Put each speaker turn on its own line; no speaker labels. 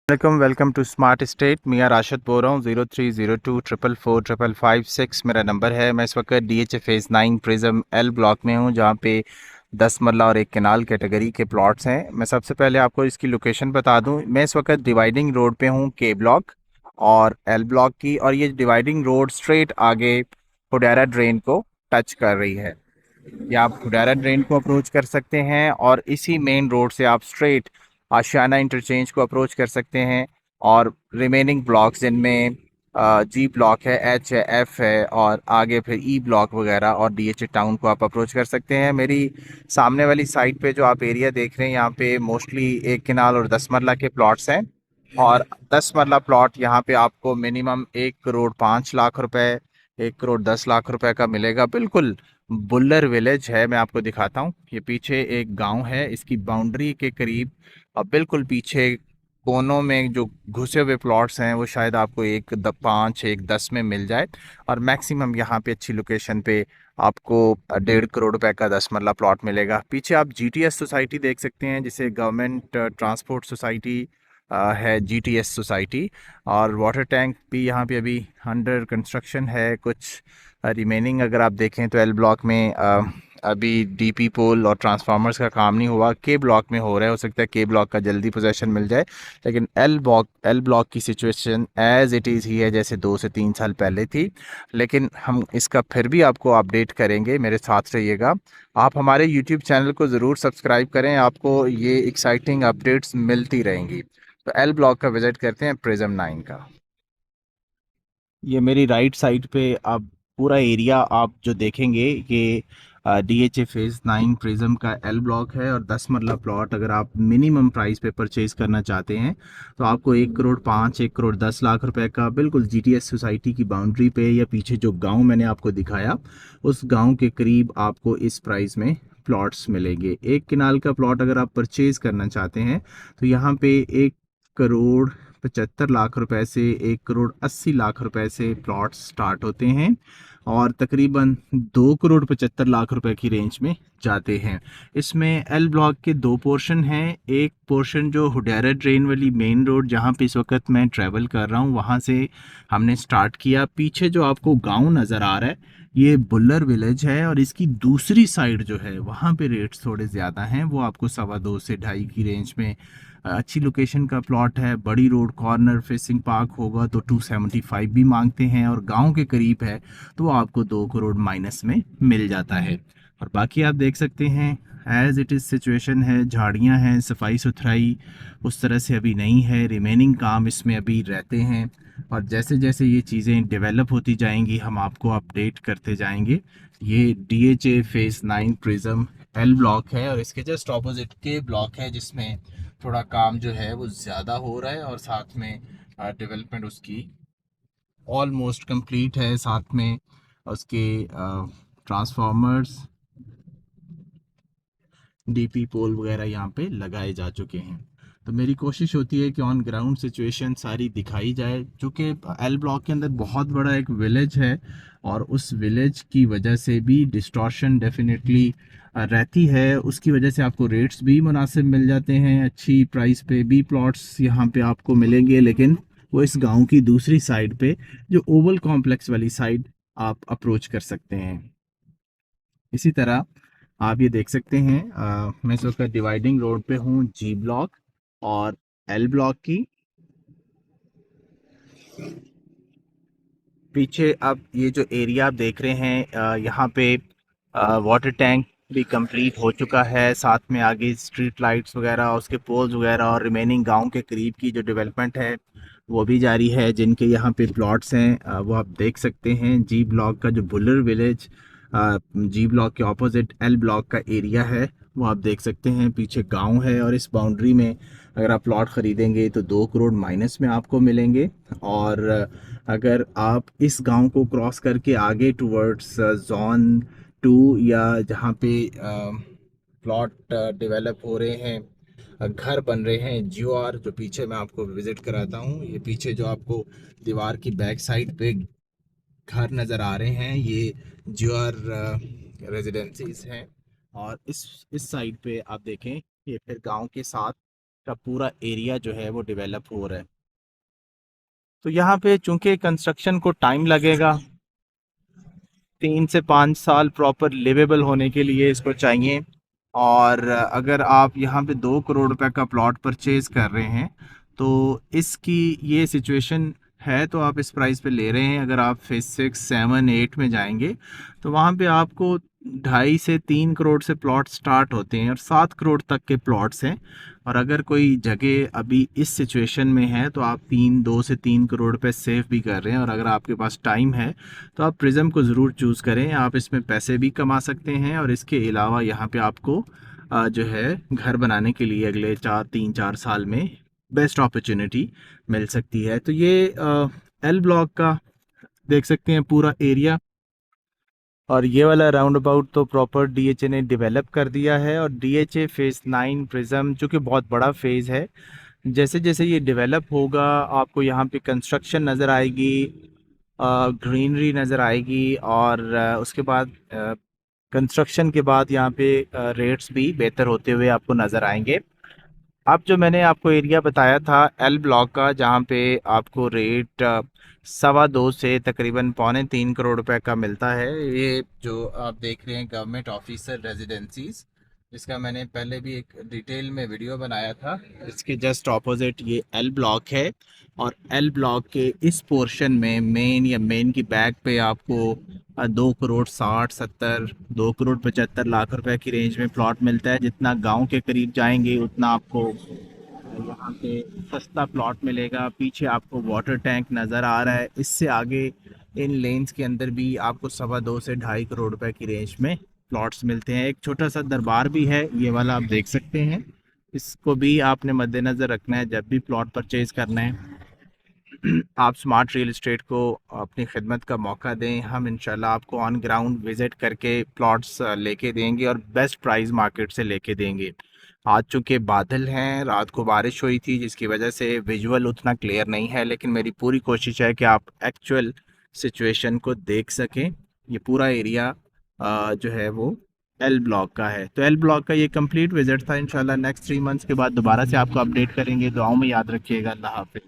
Welcome to smart state. मियाँ राशिद बोल रहा हूँ। 0302 444 555 मेरा नंबर है। मैं इस वक्त DH phase 9 prism L block में हूँ, जहाँ पे 10 मरला और एक केनाल कैटेगरी के प्लॉट्स हैं। मैं सबसे पहले आपको इसकी लोकेशन बता दूँ। मैं इस वक्त डिवाइडिंग रोड पे हूँ, के ब्लॉक और एल ब्लॉक की, और ये डिवाइडिंग रोड स्ट्रेट आगे हुडैरा ड्रेन को टच कर रही है। या आप हुडैरा ड्रेन को अप्रोच कर सकते हैं और इसी मेन रोड से आप स्ट्रेट आशियाना इंटरचेंज को अप्रोच कर सकते हैं। और रिमेनिंग ब्लॉक्स जिनमें जी ब्लॉक है, एच है, एफ है, और आगे फिर ई ब्लॉक वगैरह और DH टाउन को आप अप्रोच कर सकते हैं। मेरी सामने वाली साइड पे जो आप एरिया देख रहे हैं, यहाँ पे मोस्टली एक किनाल और 10 मरला के प्लॉट्स हैं। और 10 मरला प्लॉट यहाँ पे आपको मिनिमम 1 करोड़ 5 लाख रुपए, 1 करोड़ 10 लाख रुपए का मिलेगा। बिल्कुल बुल्लर विलेज है। मैं आपको दिखाता हूँ। ये पीछे एक गांव है, इसकी बाउंड्री के करीब और बिल्कुल पीछे कोनों में जो घुसे हुए प्लॉट्स हैं, वो शायद आपको 1 5 1 10 में मिल जाए। और मैक्सिमम यहाँ पे अच्छी लोकेशन पे आपको 1.5 करोड़ रुपए का 10 मरला प्लॉट मिलेगा। पीछे आप GTS सोसाइटी देख सकते हैं, जिसे गवर्नमेंट ट्रांसपोर्ट सोसाइटी है, GTS सोसाइटी। और वाटर टैंक भी यहाँ पे अभी अंडर कंस्ट्रक्शन है। कुछ रिमेनिंग अगर आप देखें तो एल ब्लॉक में अभी DP पोल और ट्रांसफार्मर्स का काम नहीं हुआ। के ब्लॉक में हो रहा है। हो सकता है के ब्लॉक का जल्दी पोजेशन मिल जाए, लेकिन एल ब्लॉक की सिचुएशन एज इट इज़ ही है, जैसे 2 से 3 साल पहले थी। लेकिन हम इसका फिर भी आपको अपडेट करेंगे, मेरे साथ रहिएगा। आप हमारे यूट्यूब चैनल को ज़रूर सब्सक्राइब करें, आपको ये एक्साइटिंग अपडेट्स मिलती रहेंगी। तो एल ब्लॉक का विजिट करते हैं, प्रिज्म 9 का। ये मेरी राइट साइड पे आप पूरा एरिया आप जो देखेंगे, ये DH फेज़ 9 प्रिज्म का एल ब्लॉक है। और 10 मरला प्लॉट अगर आप मिनिमम प्राइस पे परचेज करना चाहते हैं, तो आपको 1 करोड़ 5 1 करोड़ 10 लाख रुपए का बिल्कुल GTS सोसाइटी की बाउंड्री पे, या पीछे जो गांव मैंने आपको दिखाया उस गांव के करीब आपको इस प्राइस में प्लॉट्स मिलेंगे। 1 किनाल का प्लॉट अगर आप परचेज करना चाहते हैं, तो यहाँ पे 1 करोड़ 75 लाख रुपए से 1 करोड़ 80 लाख रुपए से प्लॉट स्टार्ट होते हैं, और तकरीबन 2 करोड़ 75 लाख रुपए की रेंज में जाते हैं। इसमें एल ब्लॉक के दो पोर्शन हैं। एक पोर्शन जो हुडैरा ड्रेन वाली मेन रोड, जहाँ पे इस वक्त मैं ट्रैवल कर रहा हूँ, वहाँ से हमने स्टार्ट किया। पीछे जो आपको गांव नज़र आ रहा है, ये बुल्लर विलेज है। और इसकी दूसरी साइड जो है, वहाँ पे रेट्स थोड़े ज़्यादा हैं। वो आपको 2.25 से 2.5 की रेंज में अच्छी लोकेशन का प्लॉट है। बड़ी रोड, कॉर्नर फेसिंग पार्क होगा तो 275 भी मांगते हैं, और गांव के करीब है तो आपको 2 करोड़ माइनस में मिल जाता है। और बाकी आप देख सकते हैं, एज इट इज़ सिचुएशन है। झाड़ियां हैं, सफाई सुथराई उस तरह से अभी नहीं है। रिमेनिंग काम इसमें अभी रहते हैं, और जैसे जैसे ये चीज़ें डेवलप होती जाएंगी, हम आपको अपडेट करते जाएंगे। ये DHA phase 9 prism L block है, और इसके जस्ट ऑपोजिट के ब्लॉक है, जिसमें थोड़ा काम जो है वो ज़्यादा हो रहा है, और साथ में डेवलपमेंट उसकी ऑलमोस्ट कंप्लीट है। साथ में उसके ट्रांसफार्मर्स, DP पोल वगैरह यहाँ पे लगाए जा चुके हैं। तो मेरी कोशिश होती है कि ऑन ग्राउंड सिचुएशन सारी दिखाई जाए। चूँकि एल ब्लॉक के अंदर बहुत बड़ा एक विलेज है, और उस विलेज की वजह से भी डिस्टॉर्शन डेफिनेटली रहती है। उसकी वजह से आपको रेट्स भी मुनासिब मिल जाते हैं, अच्छी प्राइस पे भी प्लॉट्स यहाँ पे आपको मिलेंगे। लेकिन वो इस गांव की दूसरी साइड पे, जो ओवल कॉम्प्लेक्स वाली साइड, आप अप्रोच कर सकते हैं। इसी तरह आप ये देख सकते हैं, मैं इस वक्त डिवाइडिंग रोड पे हूँ, जी ब्लॉक और एल ब्लॉक की। पीछे अब ये जो एरिया आप देख रहे हैं, यहाँ पे वाटर टैंक भी कंप्लीट हो चुका है। साथ में आगे स्ट्रीट लाइट्स वगैरह, उसके पोल्स वगैरह, और रिमेनिंग गांव के करीब की जो डेवलपमेंट है वो भी जारी है। जिनके यहाँ पे प्लॉट्स हैं, वो आप देख सकते हैं। जी ब्लॉक का जो बुलर विलेज, जी ब्लॉक के ऑपोजिट एल ब्लॉक का एरिया है, वो आप देख सकते हैं। पीछे गांव है, और इस बाउंड्री में अगर आप प्लॉट ख़रीदेंगे तो 2 करोड़ माइनस में आपको मिलेंगे। और अगर आप इस गांव को क्रॉस करके आगे टुवर्ड्स जोन 2, या जहाँ पे प्लॉट डेवलप हो रहे हैं, घर बन रहे हैं, GOR, जो पीछे मैं आपको विजिट कराता हूँ, ये पीछे जो आपको दीवार की बैक साइड पे घर नज़र आ रहे हैं, ये GOR रेजिडेंसीज हैं। और इस साइड पे आप देखें, ये फिर गांव के साथ का पूरा एरिया जो है वो डेवलप हो रहा है। तो यहाँ पे चूंकि कंस्ट्रक्शन को टाइम लगेगा, 3 से 5 साल प्रॉपर लिवेबल होने के लिए इसको चाहिए। और अगर आप यहाँ पे 2 करोड़ रुपए का प्लॉट परचेज कर रहे हैं तो इसकी ये सिचुएशन है, तो आप इस प्राइस पे ले रहे हैं। अगर आप फेज 6, 7, 8 में जाएंगे तो वहाँ पे आपको 2.5 से 3 करोड़ से प्लॉट स्टार्ट होते हैं और 7 करोड़ तक के प्लॉट्स हैं। और अगर कोई जगह अभी इस सिचुएशन में है तो आप 2 से 3 करोड़ पे सेव भी कर रहे हैं। और अगर आपके पास टाइम है तो आप प्रिज्म को ज़रूर चूज़ करें। आप इसमें पैसे भी कमा सकते हैं और इसके अलावा यहाँ पे आपको जो है घर बनाने के लिए अगले 3-4 साल में बेस्ट अपॉर्चुनिटी मिल सकती है। तो ये एल ब्लॉक का देख सकते हैं पूरा एरिया, और ये वाला राउंड अबाउट तो प्रॉपर डीएचए ने डेवलप कर दिया है। और डीएचए फेज़ 9 प्रिज्म जो कि बहुत बड़ा फेज़ है, जैसे जैसे ये डेवलप होगा आपको यहाँ पे कंस्ट्रक्शन नज़र आएगी, ग्रीनरी नज़र आएगी, और उसके बाद कंस्ट्रक्शन के बाद यहाँ पे रेट्स भी बेहतर होते हुए आपको नज़र आएंगे। अब जो मैंने आपको एरिया बताया था एल ब्लॉक का, जहाँ पे आपको रेट 2.25 से तकरीबन 2.25 करोड़ रुपए का मिलता है। ये जो आप देख रहे हैं गवर्नमेंट ऑफिसर रेजिडेंसीज, इसका मैंने पहले भी एक डिटेल में वीडियो बनाया था। इसके जस्ट ऑपोजिट ये एल ब्लॉक है, और एल ब्लॉक के इस पोर्शन में मेन की बैक पे आपको 2 करोड़ 60, 70, 2 करोड़ 75 लाख रुपए की रेंज में प्लॉट मिलता है। जितना गांव के करीब जाएंगे उतना आपको यहाँ पे सस्ता प्लॉट मिलेगा। पीछे आपको वाटर टैंक नज़र आ रहा है, इससे आगे इन लेन्स के अंदर भी आपको 2.25 से 2.5 करोड़ रुपए की रेंज में प्लॉट्स मिलते हैं। एक छोटा सा दरबार भी है, ये वाला आप देख सकते हैं। इसको भी आपने मद्देनज़र रखना है जब भी प्लॉट परचेज करना है। आप स्मार्ट रियल एस्टेट को अपनी खिदमत का मौका दें, हम इंशाल्लाह आपको ऑन ग्राउंड विज़िट करके प्लॉट्स लेके देंगे और बेस्ट प्राइस मार्केट से लेके देंगे। आज चूँकि बादल हैं, रात को बारिश हुई थी जिसकी वजह से विजुअल उतना क्लियर नहीं है, लेकिन मेरी पूरी कोशिश है कि आप एक्चुअल सिचुएशन को देख सकें। ये पूरा एरिया जो है वो एल ब्लॉक का है। तो एल ब्लॉक का ये कंप्लीट विजिट था। इंशाल्लाह नेक्स्ट 3 मंथ्स के बाद दोबारा से आपको अपडेट करेंगे। दुआओं में याद रखिएगा। अल्लाह हाफिज़।